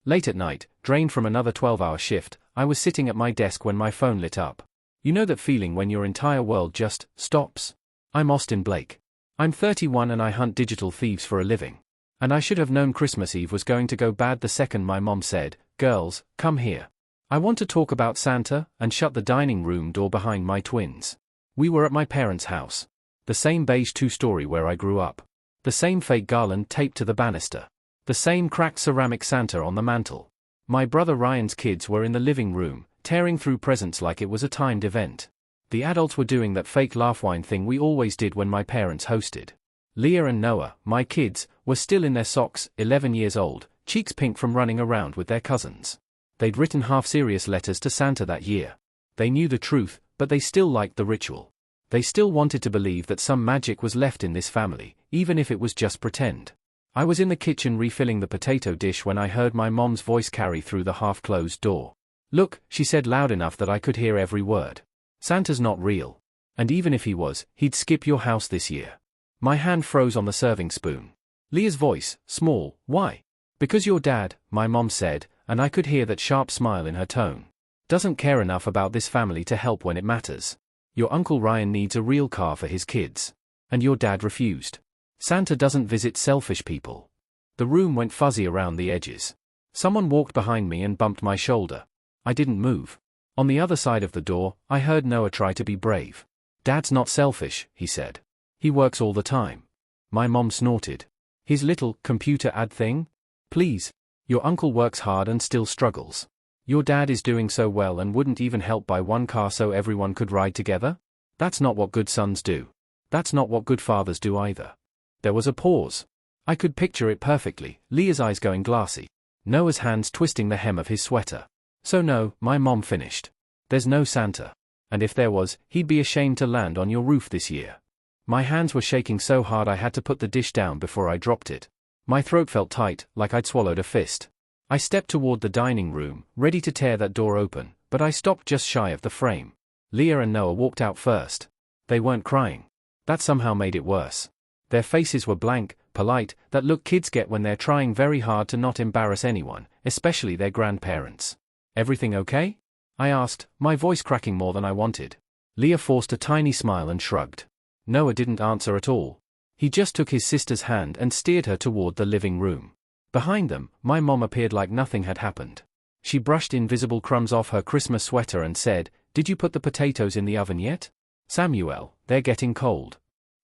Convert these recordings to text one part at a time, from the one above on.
Late at night, drained from another 12-hour shift, I was sitting at my desk when my phone lit up. You know that feeling when your entire world just stops? I'm Austin Blake. I'm 31 and I hunt digital thieves for a living. And I should have known Christmas Eve was going to go bad the second my mom said, "Girls, come here. I want to talk about Santa," and shut the dining room door behind my twins. We were at my parents' house. The same beige two-story where I grew up. The same fake garland taped to the banister. The same cracked ceramic Santa on the mantle. My brother Ryan's kids were in the living room, tearing through presents like it was a timed event. The adults were doing that fake laugh-whine thing we always did when my parents hosted. Leah and Noah, my kids, were still in their socks, 11 years old, cheeks pink from running around with their cousins. They'd written half-serious letters to Santa that year. They knew the truth, but they still liked the ritual. They still wanted to believe that some magic was left in this family, even if it was just pretend. I was in the kitchen refilling the potato dish when I heard my mom's voice carry through the half-closed door. "Look," she said loud enough that I could hear every word. "Santa's not real. And even if he was, he'd skip your house this year." My hand froze on the serving spoon. Leah's voice, small. "Why?" "Because your dad," my mom said, and I could hear that sharp smile in her tone, "doesn't care enough about this family to help when it matters. Your Uncle Ryan needs a real car for his kids. And your dad refused. Santa doesn't visit selfish people." The room went fuzzy around the edges. Someone walked behind me and bumped my shoulder. I didn't move. On the other side of the door, I heard Noah try to be brave. "Dad's not selfish," he said. "He works all the time." My mom snorted. "His little computer ad thing? Please. Your uncle works hard and still struggles. Your dad is doing so well and wouldn't even help buy one car so everyone could ride together? That's not what good sons do. That's not what good fathers do either." There was a pause. I could picture it perfectly, Leah's eyes going glassy. Noah's hands twisting the hem of his sweater. "So no," my mom finished. "There's no Santa. And if there was, he'd be ashamed to land on your roof this year." My hands were shaking so hard I had to put the dish down before I dropped it. My throat felt tight, like I'd swallowed a fist. I stepped toward the dining room, ready to tear that door open, but I stopped just shy of the frame. Leah and Noah walked out first. They weren't crying. That somehow made it worse. Their faces were blank, polite, that look kids get when they're trying very hard to not embarrass anyone, especially their grandparents. "Everything okay?" I asked, my voice cracking more than I wanted. Leah forced a tiny smile and shrugged. Noah didn't answer at all. He just took his sister's hand and steered her toward the living room. Behind them, my mom appeared like nothing had happened. She brushed invisible crumbs off her Christmas sweater and said, "Did you put the potatoes in the oven yet? Samuel, they're getting cold."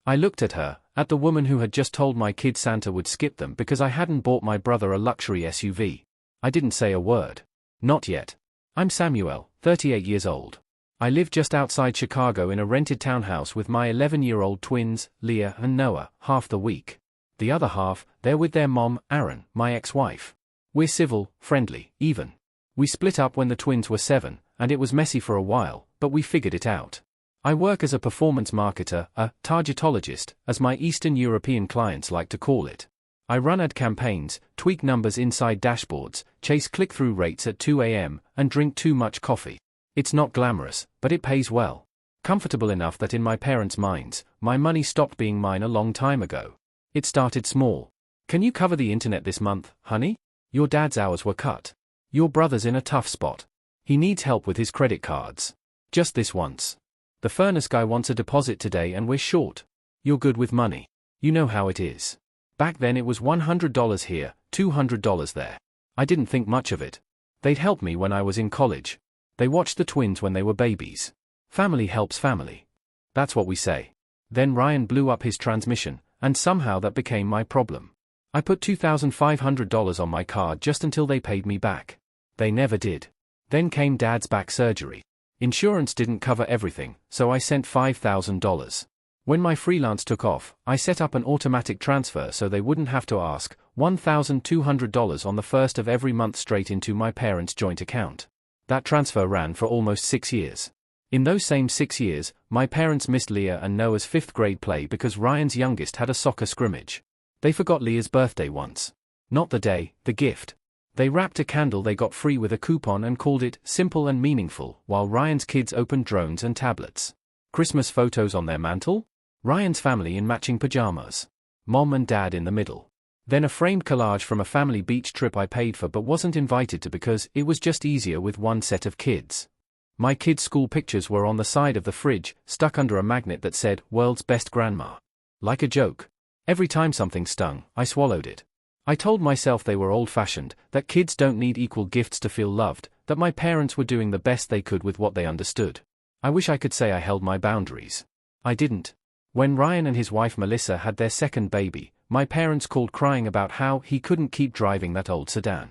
I looked at her, at the woman who had just told my kid Santa would skip them because I hadn't bought my brother a luxury SUV. I didn't say a word. "Not yet. I'm Samuel, 38 years old. I live just outside Chicago in a rented townhouse with my 11-year-old twins, Leah and Noah, half the week. The other half, they're with their mom, Aaron, my ex-wife. We're civil, friendly, even. We split up when the twins were 7, and it was messy for a while, but we figured it out. I work as a performance marketer, a targetologist, as my Eastern European clients like to call it. I run ad campaigns, tweak numbers inside dashboards, chase click-through rates at 2 a.m., and drink too much coffee. It's not glamorous, but it pays well. Comfortable enough that in my parents' minds, my money stopped being mine a long time ago. It started small. "Can you cover the internet this month, honey? Your dad's hours were cut. Your brother's in a tough spot. He needs help with his credit cards. Just this once. The furnace guy wants a deposit today and we're short. You're good with money. You know how it is." Back then it was $100 here, $200 there. I didn't think much of it. They'd help me when I was in college. They watched the twins when they were babies. Family helps family. That's what we say. Then Ryan blew up his transmission, and somehow that became my problem. I put $2,500 on my card just until they paid me back. They never did. Then came Dad's back surgery. Insurance didn't cover everything, so I sent $5,000. When my freelance took off, I set up an automatic transfer so they wouldn't have to ask, $1,200 on the first of every month straight into my parents' joint account. That transfer ran for almost 6 years. In those same 6 years, my parents missed Leah and Noah's 5th grade play because Ryan's youngest had a soccer scrimmage. They forgot Leah's birthday once. Not the day, the gift. They wrapped a candle they got free with a coupon and called it simple and meaningful, while Ryan's kids opened drones and tablets. Christmas photos on their mantle? Ryan's family in matching pajamas. Mom and Dad in the middle. Then a framed collage from a family beach trip I paid for but wasn't invited to because it was just easier with one set of kids. My kids' school pictures were on the side of the fridge, stuck under a magnet that said, "World's Best Grandma." Like a joke. Every time something stung, I swallowed it. I told myself they were old-fashioned, that kids don't need equal gifts to feel loved, that my parents were doing the best they could with what they understood. I wish I could say I held my boundaries. I didn't. When Ryan and his wife Melissa had their second baby, my parents called crying about how he couldn't keep driving that old sedan.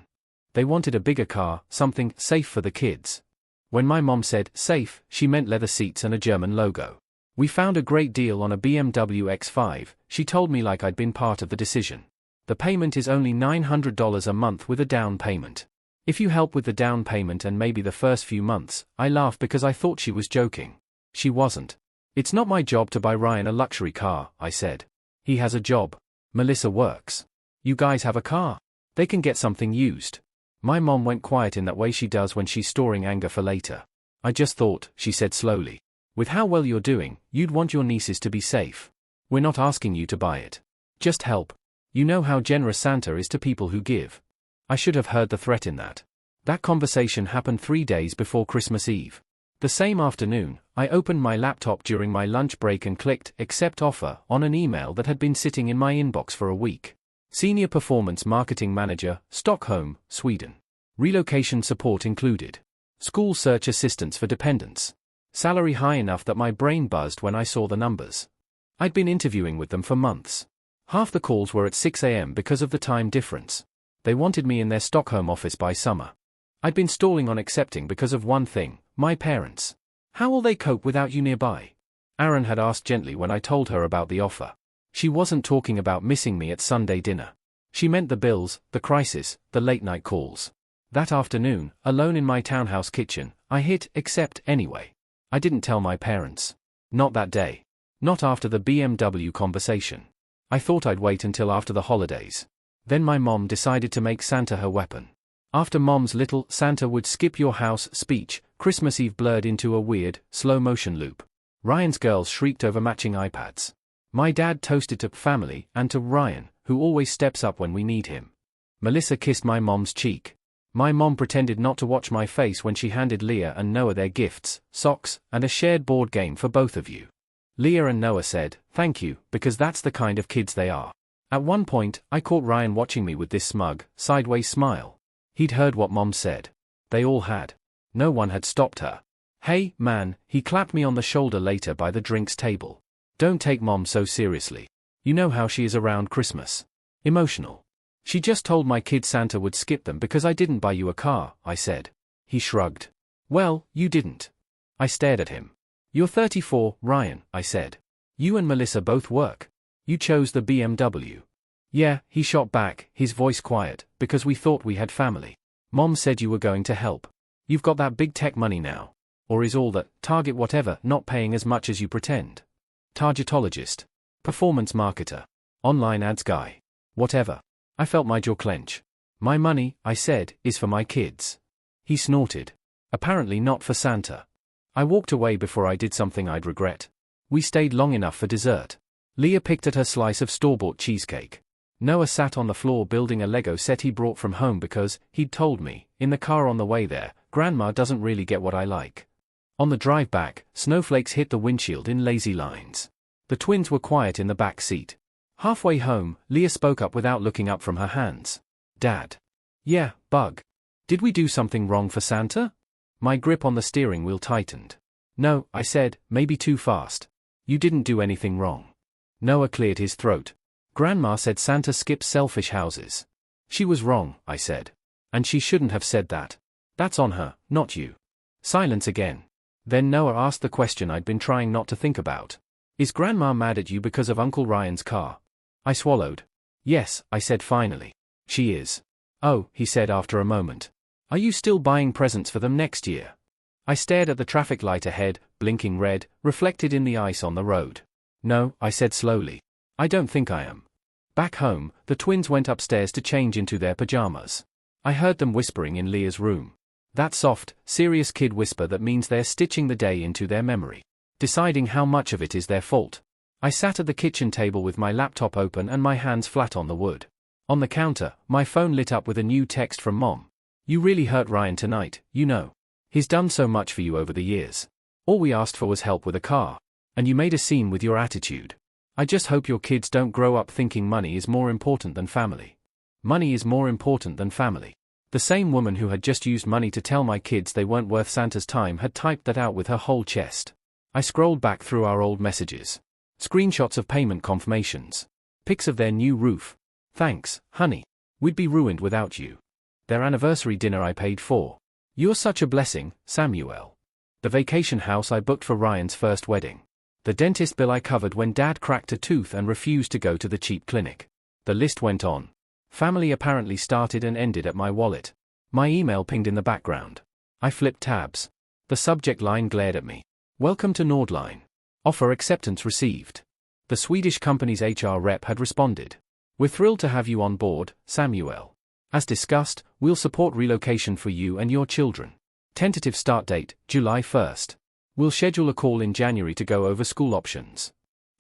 They wanted a bigger car, something safe for the kids. When my mom said safe, she meant leather seats and a German logo. We found a great deal on a BMW X5, she told me like I'd been part of the decision. The payment is only $900 a month with a down payment. If you help with the down payment and maybe the first few months, I laughed because I thought she was joking. She wasn't. It's not my job to buy Ryan a luxury car, I said. He has a job. Melissa works. You guys have a car. They can get something used. My mom went quiet in that way she does when she's storing anger for later. I just thought, she said slowly. With how well you're doing, you'd want your nieces to be safe. We're not asking you to buy it. Just help. You know how generous Santa is to people who give. I should have heard the threat in that. That conversation happened 3 days before Christmas Eve. The same afternoon, I opened my laptop during my lunch break and clicked Accept Offer on an email that had been sitting in my inbox for a week. Senior Performance Marketing Manager, Stockholm, Sweden. Relocation support included. School search assistance for dependents. Salary high enough that my brain buzzed when I saw the numbers. I'd been interviewing with them for months. Half the calls were at 6 a.m. because of the time difference. They wanted me in their Stockholm office by summer. I'd been stalling on accepting because of one thing, my parents. How will they cope without you nearby? Aaron had asked gently when I told her about the offer. She wasn't talking about missing me at Sunday dinner. She meant the bills, the crisis, the late-night calls. That afternoon, alone in my townhouse kitchen, I hit accept anyway. I didn't tell my parents. Not that day. Not after the BMW conversation. I thought I'd wait until after the holidays. Then my mom decided to make Santa her weapon. After Mom's little "Santa would skip your house" speech, Christmas Eve blurred into a weird, slow-motion loop. Ryan's girls shrieked over matching iPads. My dad toasted to family and to Ryan, who always steps up when we need him. Melissa kissed my mom's cheek. My mom pretended not to watch my face when she handed Leah and Noah their gifts, socks, and a shared board game for both of you. Leah and Noah said, "Thank you," because that's the kind of kids they are. At one point, I caught Ryan watching me with this smug, sideways smile. He'd heard what Mom said. They all had. No one had stopped her. "Hey, man," he clapped me on the shoulder later by the drinks table. "Don't take Mom so seriously. You know how she is around Christmas. Emotional. She just told my kids Santa would skip them because I didn't buy you a car," I said. He shrugged. "Well, you didn't." I stared at him. "You're 34, Ryan," I said. "You and Melissa both work. You chose the BMW. "Yeah," he shot back, his voice quiet, "because we thought we had family. Mom said you were going to help. You've got that big tech money now. Or is all that, Target whatever, not paying as much as you pretend? Targetologist. Performance marketer. Online ads guy. Whatever." I felt my jaw clench. "My money," I said, "is for my kids." He snorted. "Apparently not for Santa." I walked away before I did something I'd regret. We stayed long enough for dessert. Leah picked at her slice of store-bought cheesecake. Noah sat on the floor building a Lego set he brought from home because, he'd told me, in the car on the way there, Grandma doesn't really get what I like. On the drive back, snowflakes hit the windshield in lazy lines. The twins were quiet in the back seat. Halfway home, Leah spoke up without looking up from her hands. "Dad." "Yeah, bug. Did we do something wrong for Santa?" My grip on the steering wheel tightened. "No," I said, "maybe too fast. You didn't do anything wrong." Noah cleared his throat. "Grandma said Santa skips selfish houses." "She was wrong," I said. "And she shouldn't have said that. That's on her, not you." Silence again. Then Noah asked the question I'd been trying not to think about. "Is Grandma mad at you because of Uncle Ryan's car?" I swallowed. "Yes," I said finally. "She is." "Oh," he said after a moment. "Are you still buying presents for them next year?" I stared at the traffic light ahead, blinking red, reflected in the ice on the road. "No," I said slowly. "I don't think I am." Back home, the twins went upstairs to change into their pajamas. I heard them whispering in Leah's room. That soft, serious kid whisper that means they're stitching the day into their memory. Deciding how much of it is their fault. I sat at the kitchen table with my laptop open and my hands flat on the wood. On the counter, my phone lit up with a new text from Mom. You really hurt Ryan tonight, you know. He's done so much for you over the years. All we asked for was help with a car. And you made a scene with your attitude. I just hope your kids don't grow up thinking money is more important than family. Money is more important than family. The same woman who had just used money to tell my kids they weren't worth Santa's time had typed that out with her whole chest. I scrolled back through our old messages. Screenshots of payment confirmations. Pics of their new roof. Thanks, honey. We'd be ruined without you. Their anniversary dinner I paid for. You're such a blessing, Samuel. The vacation house I booked for Ryan's first wedding. The dentist bill I covered when Dad cracked a tooth and refused to go to the cheap clinic. The list went on. Family apparently started and ended at my wallet. My email pinged in the background. I flipped tabs. The subject line glared at me. Welcome to Nordline. Offer acceptance received. The Swedish company's HR rep had responded. We're thrilled to have you on board, Samuel. As discussed, we'll support relocation for you and your children. Tentative start date, July 1st. We'll schedule a call in January to go over school options.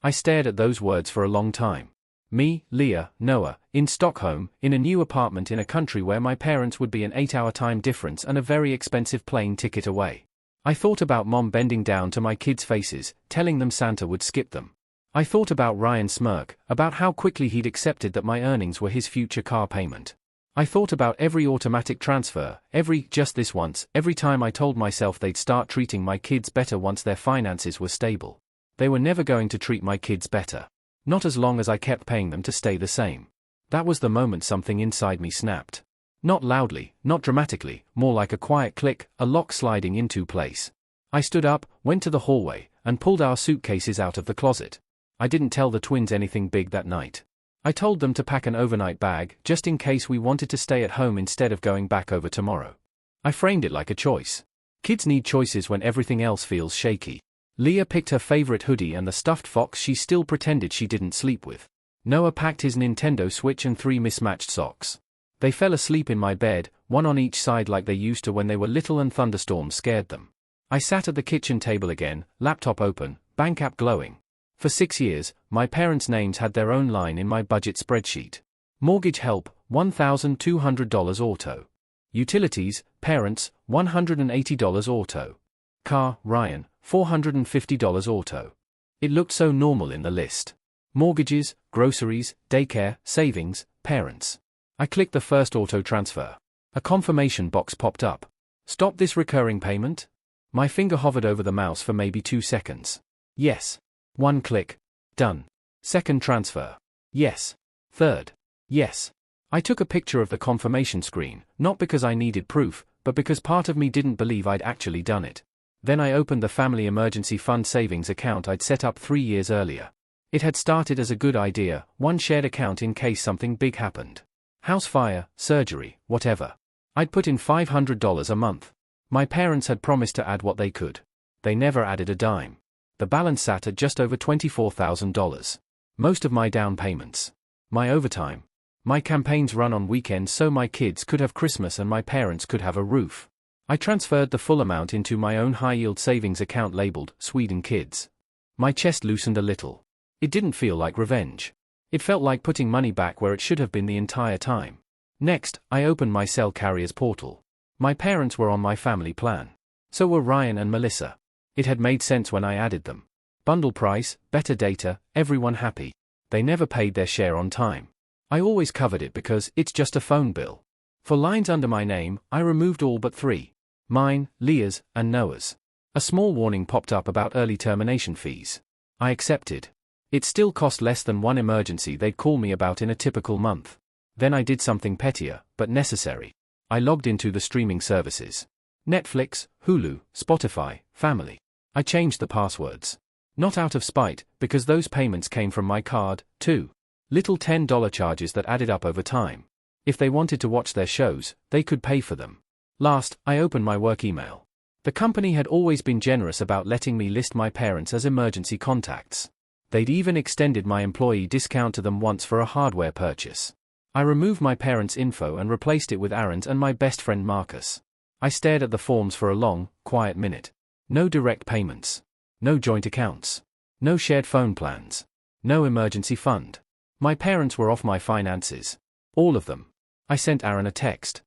I stared at those words for a long time. Me, Leah, Noah, in Stockholm, in a new apartment in a country where my parents would be an 8-hour time difference and a very expensive plane ticket away. I thought about Mom bending down to my kids' faces, telling them Santa would skip them. I thought about Ryan's smirk, about how quickly he'd accepted that my earnings were his future car payment. I thought about every automatic transfer, every just this once, every time I told myself they'd start treating my kids better once their finances were stable. They were never going to treat my kids better. Not as long as I kept paying them to stay the same. That was the moment something inside me snapped. Not loudly, not dramatically, more like a quiet click, a lock sliding into place. I stood up, went to the hallway, and pulled our suitcases out of the closet. I didn't tell the twins anything big that night. I told them to pack an overnight bag, just in case we wanted to stay at home instead of going back over tomorrow. I framed it like a choice. Kids need choices when everything else feels shaky. Leah picked her favorite hoodie and the stuffed fox she still pretended she didn't sleep with. Noah packed his Nintendo Switch and 3 mismatched socks. They fell asleep in my bed, one on each side like they used to when they were little and thunderstorms scared them. I sat at the kitchen table again, laptop open, bank app glowing. For 6 years, my parents' names had their own line in my budget spreadsheet. Mortgage help, $1,200 auto. Utilities, parents, $180 auto. Car, Ryan, $450 auto. It looked so normal in the list. Mortgages, groceries, daycare, savings, parents. I clicked the first auto transfer. A confirmation box popped up. Stop this recurring payment? My finger hovered over the mouse for maybe 2 seconds. Yes. 1 click. Done. Second transfer. Yes. Third. Yes. I took a picture of the confirmation screen, not because I needed proof, but because part of me didn't believe I'd actually done it. Then I opened the family emergency fund savings account I'd set up 3 years earlier. It had started as a good idea, one shared account in case something big happened. House fire, surgery, whatever. I'd put in $500 a month. My parents had promised to add what they could. They never added a dime. The balance sat at just over $24,000. Most of my down payments. My overtime. My campaigns run on weekends so my kids could have Christmas and my parents could have a roof. I transferred the full amount into my own high-yield savings account labeled Sweden Kids. My chest loosened a little. It didn't feel like revenge. It felt like putting money back where it should have been the entire time. Next, I opened my cell carrier's portal. My parents were on my family plan. So were Ryan and Melissa. It had made sense when I added them. Bundle price, better data, everyone happy. They never paid their share on time. I always covered it because it's just a phone bill. For lines under my name, I removed all but 3. Mine, Leah's, and Noah's. A small warning popped up about early termination fees. I accepted. It still cost less than one emergency they'd call me about in a typical month. Then I did something pettier, but necessary. I logged into the streaming services. Netflix, Hulu, Spotify, Family. I changed the passwords. Not out of spite, because those payments came from my card, too. Little $10 charges that added up over time. If they wanted to watch their shows, they could pay for them. Last, I opened my work email. The company had always been generous about letting me list my parents as emergency contacts. They'd even extended my employee discount to them once for a hardware purchase. I removed my parents' info and replaced it with Aaron's and my best friend Marcus. I stared at the forms for a long, quiet minute. No direct payments. No joint accounts. No shared phone plans. No emergency fund. My parents were off my finances. All of them. I sent Aaron a text.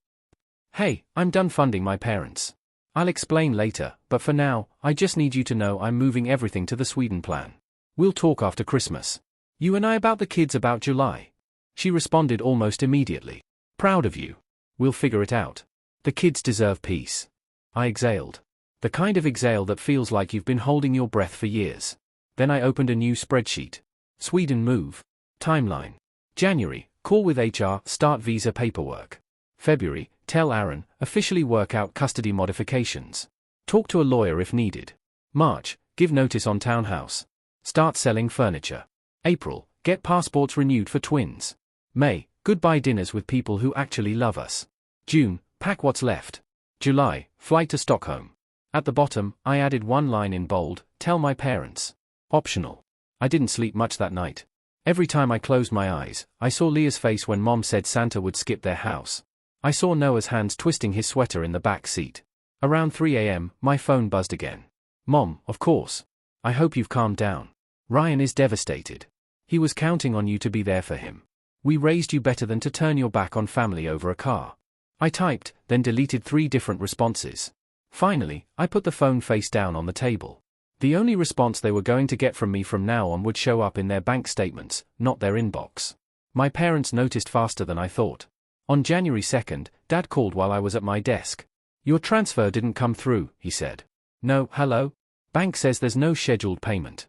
Hey, I'm done funding my parents. I'll explain later, but for now, I just need you to know I'm moving everything to the Sweden plan. We'll talk after Christmas. You and I about the kids about July. She responded almost immediately. Proud of you. We'll figure it out. The kids deserve peace. I exhaled. The kind of exhale that feels like you've been holding your breath for years. Then I opened a new spreadsheet. Sweden move. Timeline. January, call with HR, start visa paperwork. February, tell Aaron, officially work out custody modifications. Talk to a lawyer if needed. March, give notice on townhouse. Start selling furniture. April, get passports renewed for twins. May, goodbye dinners with people who actually love us. June, pack what's left. July, flight to Stockholm. At the bottom, I added one line in bold, tell my parents. Optional. I didn't sleep much that night. Every time I closed my eyes, I saw Leah's face when Mom said Santa would skip their house. I saw Noah's hands twisting his sweater in the back seat. Around 3 a.m., my phone buzzed again. Mom, of course. I hope you've calmed down. Ryan is devastated. He was counting on you to be there for him. We raised you better than to turn your back on family over a car. I typed, then deleted 3 different responses. Finally, I put the phone face down on the table. The only response they were going to get from me from now on would show up in their bank statements, not their inbox. My parents noticed faster than I thought. On January 2nd, Dad called while I was at my desk. Your transfer didn't come through, he said. No, hello? Bank says there's no scheduled payment.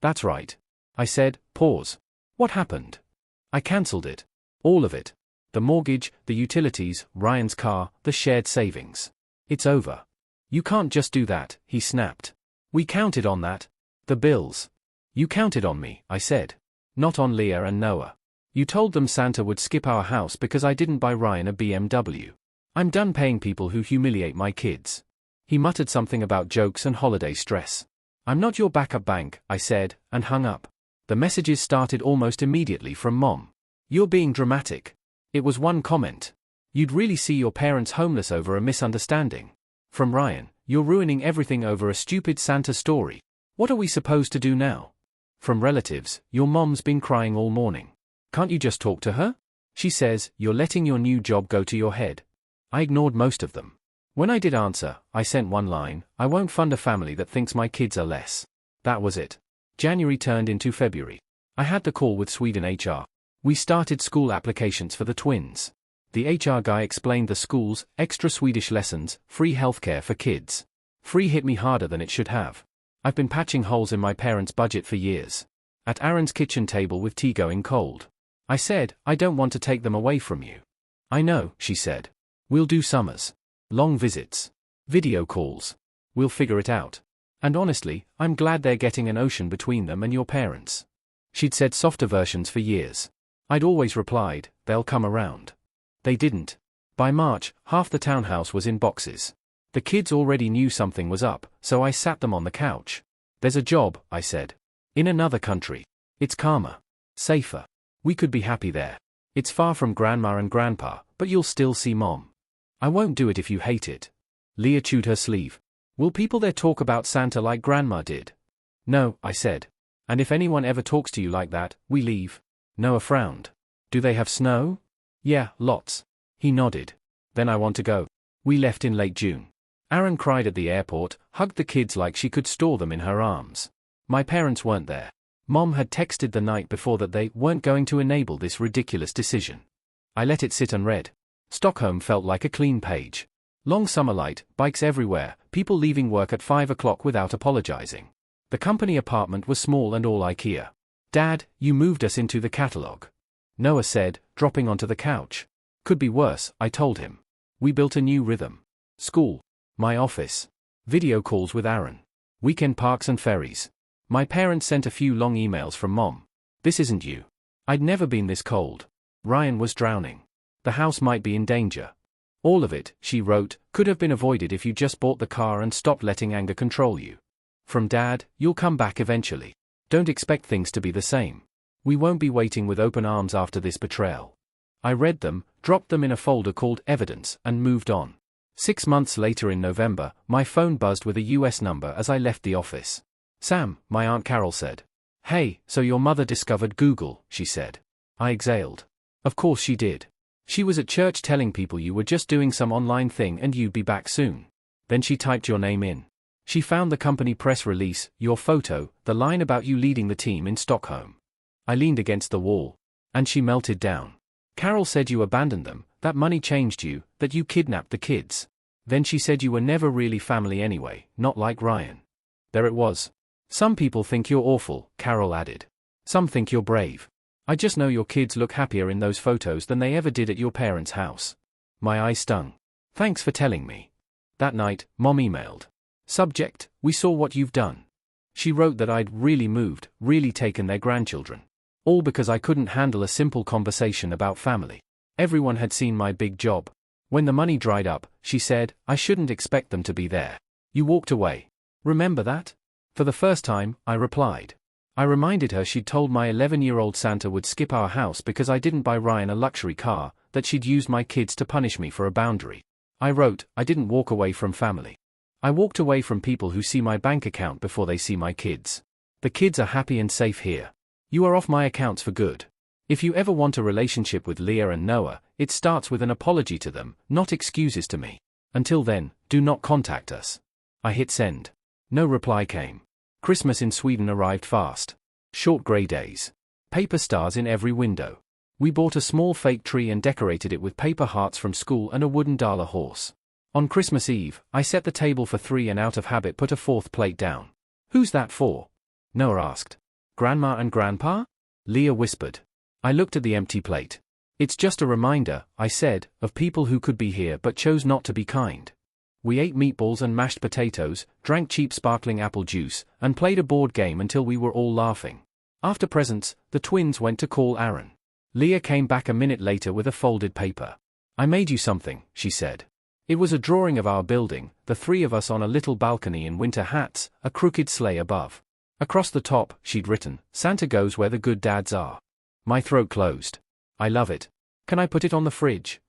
That's right. I said, pause. What happened? I cancelled it. All of it. The mortgage, the utilities, Ryan's car, the shared savings. It's over. You can't just do that, he snapped. We counted on that. The bills. You counted on me, I said. Not on Leah and Noah. You told them Santa would skip our house because I didn't buy Ryan a BMW. I'm done paying people who humiliate my kids. He muttered something about jokes and holiday stress. I'm not your backup bank, I said, and hung up. The messages started almost immediately from Mom. You're being dramatic. It was one comment. You'd really see your parents homeless over a misunderstanding. From Ryan, you're ruining everything over a stupid Santa story. What are we supposed to do now? From relatives, your mom's been crying all morning. Can't you just talk to her? She says, you're letting your new job go to your head. I ignored most of them. When I did answer, I sent one line, I won't fund a family that thinks my kids are less. That was it. January turned into February. I had the call with Sweden HR. We started school applications for the twins. The HR guy explained the schools, extra Swedish lessons, free healthcare for kids. Free hit me harder than it should have. I've been patching holes in my parents' budget for years. At Aaron's kitchen table with tea going cold. I said, I don't want to take them away from you. I know, she said. We'll do summers. Long visits. Video calls. We'll figure it out. And honestly, I'm glad they're getting an ocean between them and your parents. She'd said softer versions for years. I'd always replied, they'll come around. They didn't. By March, half the townhouse was in boxes. The kids already knew something was up, so I sat them on the couch. There's a job, I said. In another country. It's calmer. Safer. We could be happy there. It's far from Grandma and Grandpa, but you'll still see Mom. I won't do it if you hate it. Leah chewed her sleeve. Will people there talk about Santa like Grandma did? No, I said. And if anyone ever talks to you like that, we leave. Noah frowned. Do they have snow? Yeah, lots. He nodded. Then I want to go. We left in late June. Aaron cried at the airport, hugged the kids like she could store them in her arms. My parents weren't there. Mom had texted the night before that they weren't going to enable this ridiculous decision. I let it sit unread. Stockholm felt like a clean page. Long summer light, bikes everywhere, people leaving work at 5 o'clock without apologizing. The company apartment was small and all IKEA. Dad, you moved us into the catalogue. Noah said, dropping onto the couch. Could be worse, I told him. We built a new rhythm. School. My office. Video calls with Aaron. Weekend parks and ferries. My parents sent a few long emails from Mom. This isn't you. I'd never been this cold. Ryan was drowning. The house might be in danger. All of it, she wrote, could have been avoided if you just bought the car and stopped letting anger control you. From Dad, you'll come back eventually. Don't expect things to be the same. We won't be waiting with open arms after this betrayal. I read them, dropped them in a folder called Evidence, and moved on. 6 months later in November, my phone buzzed with a US number as I left the office. Sam, my Aunt Carol said. Hey, so your mother discovered Google, she said. I exhaled. Of course she did. She was at church telling people you were just doing some online thing and you'd be back soon. Then she typed your name in. She found the company press release, your photo, the line about you leading the team in Stockholm. I leaned against the wall. And she melted down. Carol said you abandoned them, that money changed you, that you kidnapped the kids. Then she said you were never really family anyway, not like Ryan. There it was. Some people think you're awful, Carol added. Some think you're brave. I just know your kids look happier in those photos than they ever did at your parents' house. My eyes stung. Thanks for telling me. That night, Mom emailed. Subject, we saw what you've done. She wrote that I'd really moved, really taken their grandchildren. All because I couldn't handle a simple conversation about family. Everyone had seen my big job. When the money dried up, she said, I shouldn't expect them to be there. You walked away. Remember that? For the first time, I replied. I reminded her she'd told my 11-year-old Santa would skip our house because I didn't buy Ryan a luxury car, that she'd used my kids to punish me for a boundary. I wrote, I didn't walk away from family. I walked away from people who see my bank account before they see my kids. The kids are happy and safe here. You are off my accounts for good. If you ever want a relationship with Leah and Noah, it starts with an apology to them, not excuses to me. Until then, do not contact us. I hit send. No reply came. Christmas in Sweden arrived fast. Short grey days. Paper stars in every window. We bought a small fake tree and decorated it with paper hearts from school and a wooden Dala horse. On Christmas Eve, I set the table for 3 and out of habit put a 4th plate down. Who's that for? Noah asked. Grandma and Grandpa? Leah whispered. I looked at the empty plate. It's just a reminder, I said, of people who could be here but chose not to be kind. We ate meatballs and mashed potatoes, drank cheap sparkling apple juice, and played a board game until we were all laughing. After presents, the twins went to call Aaron. Leah came back a minute later with a folded paper. I made you something, she said. It was a drawing of our building, the 3 of us on a little balcony in winter hats, a crooked sleigh above. Across the top, she'd written, Santa goes where the good dads are. My throat closed. I love it. Can I put it on the fridge?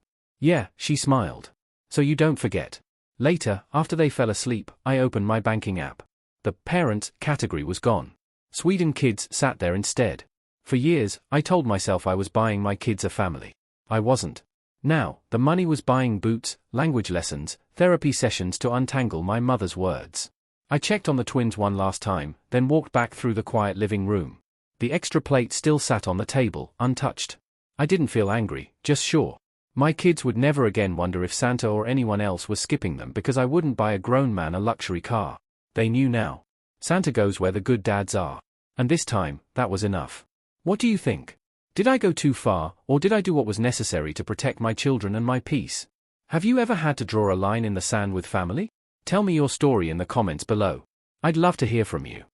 Yeah, she smiled. So you don't forget. Later, after they fell asleep, I opened my banking app. The parents category was gone. Sweden kids sat there instead. For years, I told myself I was buying my kids a family. I wasn't. Now, the money was buying boots, language lessons, therapy sessions to untangle my mother's words. I checked on the twins one last time, then walked back through the quiet living room. The extra plate still sat on the table, untouched. I didn't feel angry, just sure. My kids would never again wonder if Santa or anyone else was skipping them because I wouldn't buy a grown man a luxury car. They knew now. Santa goes where the good dads are. And this time, that was enough. What do you think? Did I go too far, or did I do what was necessary to protect my children and my peace? Have you ever had to draw a line in the sand with family? Tell me your story in the comments below. I'd love to hear from you.